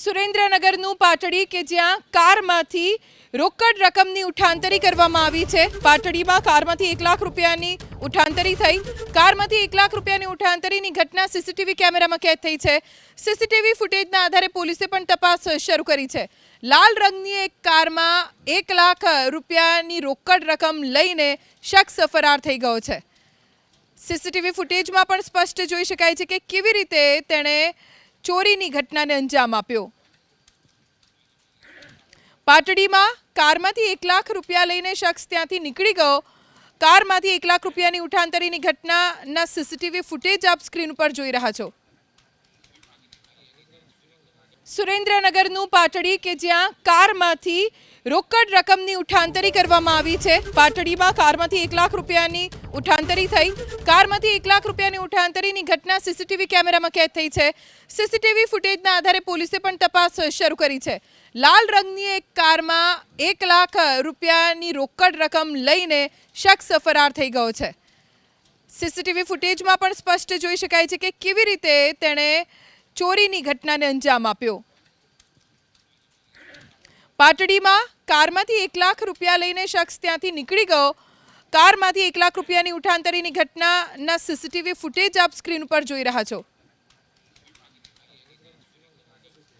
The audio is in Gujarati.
સુરેન્દ્રનગરનું પાટડી કે જ્યાં કારમાંથી રોકડ રકમની ઉઠાંતરી કરવામાં આવી છે। પાટડીમાં કારમાંથી 1 લાખ રૂપિયાની ઉઠાંતરી થઈ। કારમાંથી 1 લાખ રૂપિયાની ઉઠાંતરીની ઘટના સીસીટીવી કેમેરામાં કેદ થઈ છે। સીસીટીવી ફૂટેજના આધારે પોલીસે પણ તપાસ શરૂ કરી છે। લાલ રંગની એક કારમાં 1 લાખ રૂપિયાની રોકડ રકમ લઈને શખ્સ ફરાર થઈ ગયો છે। સીસીટીવી ફૂટેજમાં પણ સ્પષ્ટ જોઈ શકાય છે કે કેવી રીતે તેણે ચોરીની ઘટનાને અંજામ આપ્યો। પાટડીમાં કારમાંથી 1 લાખ રૂપિયા લઈને શખ્સ ત્યાંથી નીકળી ગયો। કારમાંથી 1 લાખ રૂપિયાની ઉઠાંતરીની ઘટનાના સીસીટીવી ફૂટેજ આપ સ્ક્રીન પર જોઈ રહ્યા છો। સુરેન્દ્રનગરનું પાટડી કે જ્યાં કારમાંથી રોકડ રકમની ઉઠાંતરી કરવામાં આવી છે। પાટડીમાં કારમાંથી 1 લાખ રૂપિયાની ઉઠાંતરી થઈ। કારમાંથી 1 લાખ રૂપિયાની ઉઠાંતરીની ઘટના સીસીટીવી કેમેરામાં કેદ થઈ છે। સીસીટીવી ફૂટેજના આધારે પોલીસે પણ તપાસ શરૂ કરી છે। લાલ રંગની એક કારમાં 1 લાખ રૂપિયાની રોકડ રકમ લઈને શખ્સ ફરાર થઈ ગયો છે। સીસીટીવી ફૂટેજમાં પણ સ્પષ્ટ જોઈ શકાય છે કે કેવી રીતે તેણે ચોરીની ઘટનાને અંજામ આપ્યો। પાટડીમાં કારમાંથી 1 લાખ રૂપિયા લઈને શખ્સ ત્યાંથી નીકળી ગયો। કારમાંથી 1 લાખ રૂપિયાની ઉઠાંતરીની ઘટનાના સીસીટીવી ફૂટેજ આપ સ્ક્રીન પર જોઈ રહ્યા છો।